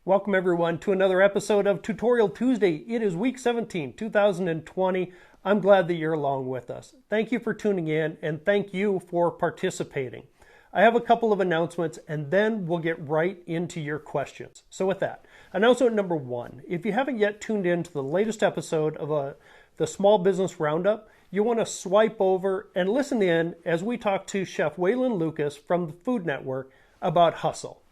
Welcome everyone to another episode of Tutorial Tuesday. It is week 17, 2020. I'm glad that you're along with us. Thank you for tuning in and thank you for participating. I have a couple of announcements and then we'll get right into your questions. So with that, announcement number one, if you haven't yet tuned in to the latest episode of the Small Business Roundup, you want to swipe over and listen in as we talk to Chef Waylon Lucas from the Food Network about hustle.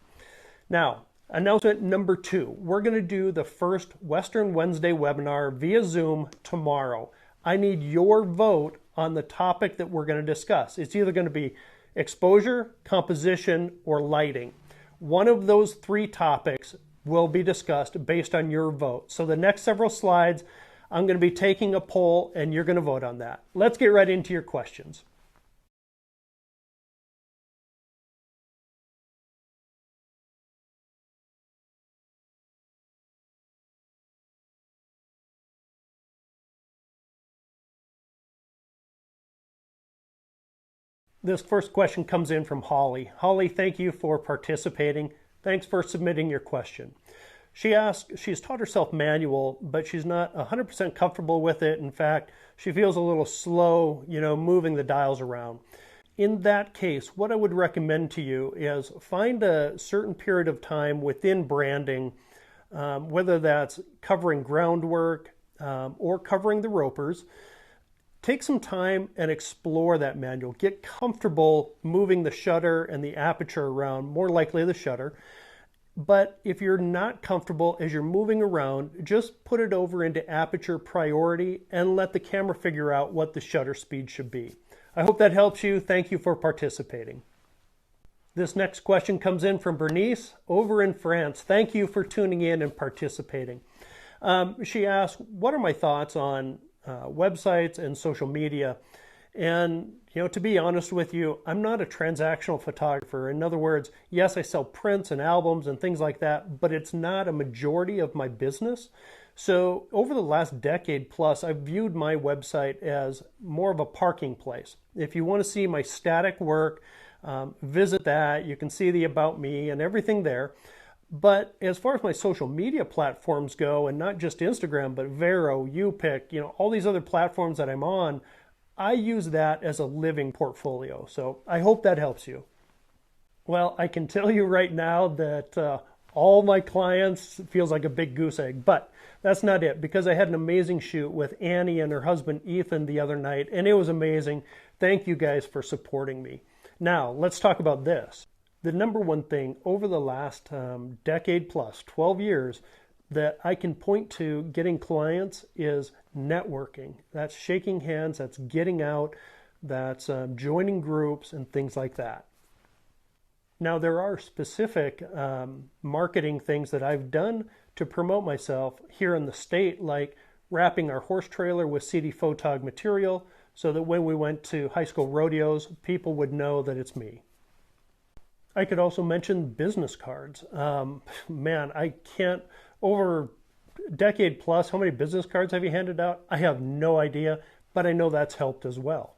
Now, announcement number two, we're going to do the first Western Wednesday webinar via Zoom tomorrow. I need your vote on the topic that we're going to discuss. It's either going to be exposure, composition, or lighting. One of those three topics will be discussed based on your vote. So the next several slides, I'm going to be taking a poll and you're going to vote on that. Let's get right into your questions. This first question comes in from Holly. Holly, thank you for participating. Thanks for submitting your question. She asks, she's taught herself manual, but she's not 100% comfortable with it. In fact, she feels a little slow, moving the dials around. In that case, what I would recommend to you is find a certain period of time within branding, whether that's covering groundwork or covering the ropers. Take some time and explore that manual. Get comfortable moving the shutter and the aperture around, more likely the shutter. But if you're not comfortable as you're moving around, just put it over into aperture priority and let the camera figure out what the shutter speed should be. I hope that helps you. Thank you for participating. This next question comes in from Bernice over in France. Thank you for tuning in and participating. She asked, what are my thoughts on websites and social media? And to be honest with you, I'm not a transactional photographer. In other words, yes, I sell prints and albums and things like that, but it's not a majority of my business. So over the last decade plus, I've viewed my website as more of a parking place. If you want to see my static work, visit that. You can see the About Me and everything there. But as far as my social media platforms go, and not just Instagram, but Vero, YouPick, all these other platforms that I'm on, I use that as a living portfolio. So I hope that helps you. Well, I can tell you right now that all my clients feels like a big goose egg, but that's not it, because I had an amazing shoot with Annie and her husband Ethan the other night, and it was amazing. Thank you guys for supporting me. Now, let's talk about this. The number one thing over the last decade plus, 12 years, that I can point to getting clients is networking. That's shaking hands, that's getting out, that's joining groups and things like that. Now, there are specific marketing things that I've done to promote myself here in the state, like wrapping our horse trailer with CD photog material so that when we went to high school rodeos, people would know that it's me. I could also mention business cards. Man, I can't, over a decade plus, how many business cards have you handed out? I have no idea, but I know that's helped as well.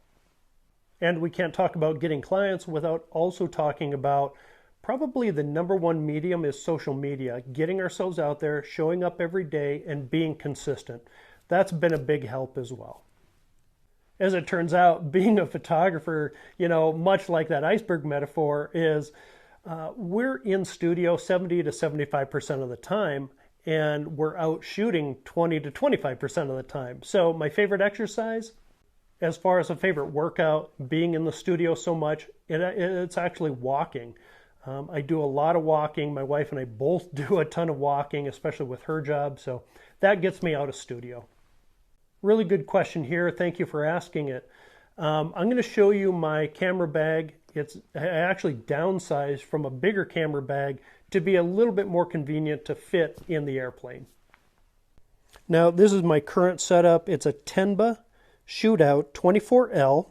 And we can't talk about getting clients without also talking about probably the number one medium is social media, getting ourselves out there, showing up every day, and being consistent. That's been a big help as well. As it turns out, being a photographer, much like that iceberg metaphor, is we're in studio 70 to 75% of the time, and we're out shooting 20 to 25% of the time. So my favorite exercise, as far as a favorite workout, being in the studio so much, it's actually walking. I do a lot of walking. My wife and I both do a ton of walking, especially with her job. So that gets me out of studio. Really good question here. Thank you for asking it. I'm going to show you my camera bag. I actually downsized from a bigger camera bag to be a little bit more convenient to fit in the airplane. Now, this is my current setup. It's a Tenba Shootout 24L.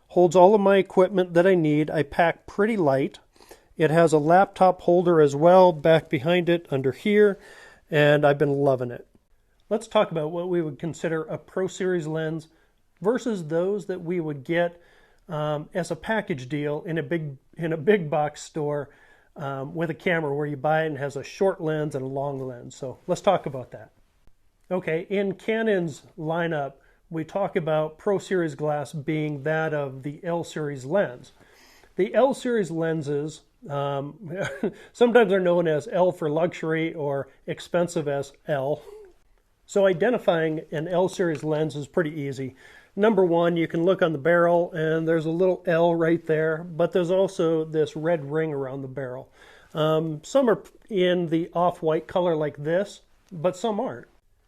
Holds all of my equipment that I need. I pack pretty light. It has a laptop holder as well back behind it under here, and I've been loving it. Let's talk about what we would consider a Pro Series lens versus those that we would get as a package deal in a big box store with a camera where you buy it and has a short lens and a long lens. So let's talk about that. Okay, in Canon's lineup, we talk about Pro Series glass being that of the L Series lens. The L Series lenses sometimes are known as L for luxury or expensive as L. So identifying an L Series lens is pretty easy. Number one, you can look on the barrel and there's a little L right there, but there's also this red ring around the barrel. Some are in the off-white color like this, but some aren't.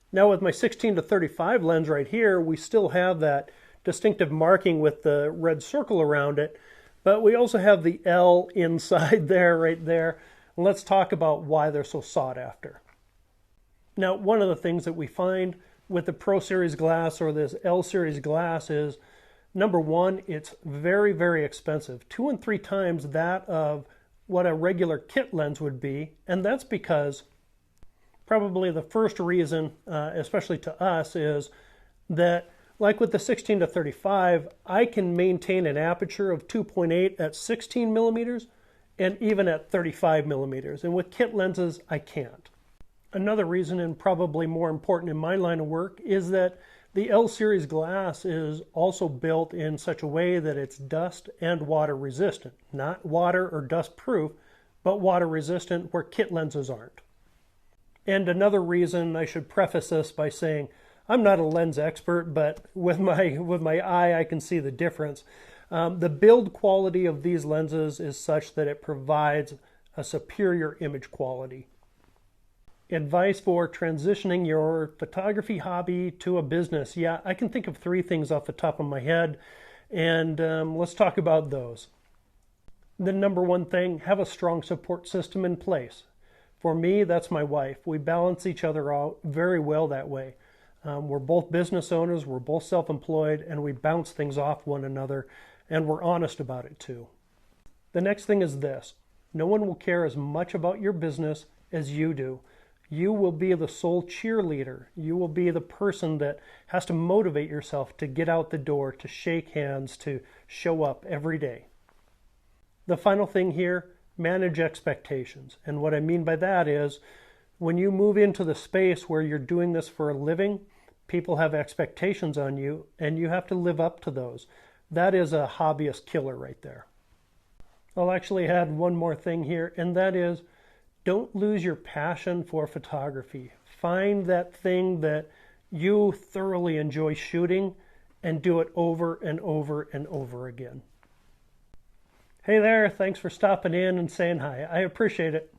Now with my 16-35 lens right here, we still have that distinctive marking with the red circle around it, but we also have the L inside there, right there. And let's talk about why they're so sought after. Now, one of the things that we find with the Pro Series glass or this L Series glass is, number one, it's very, very expensive. 2 and 3 times that of what a regular kit lens would be. And that's because probably the first reason, especially to us, is that like with the 16-35, I can maintain an aperture of 2.8 at 16 millimeters and even at 35 millimeters. And with kit lenses, I can't. Another reason, and probably more important in my line of work, is that the L Series glass is also built in such a way that it's dust and water resistant. Not water or dust proof, but water resistant where kit lenses aren't. And another reason, I should preface this by saying, I'm not a lens expert, but with my eye I can see the difference. The build quality of these lenses is such that it provides a superior image quality. Advice for transitioning your photography hobby to a business. Yeah, I can think of 3 things off the top of my head, and let's talk about those. The number one thing, have a strong support system in place. For me, that's my wife. We balance each other out very well that way. We're both business owners, we're both self-employed, and we bounce things off one another, and we're honest about it too. The next thing is this. No one will care as much about your business as you do. You will be the sole cheerleader. You will be the person that has to motivate yourself to get out the door, to shake hands, to show up every day. The final thing here, manage expectations. And what I mean by that is when you move into the space where you're doing this for a living, people have expectations on you and you have to live up to those. That is a hobbyist killer right there. I'll actually add one more thing here, and that is don't lose your passion for photography. Find that thing that you thoroughly enjoy shooting and do it over and over and over again. Hey there, thanks for stopping in and saying hi. I appreciate it.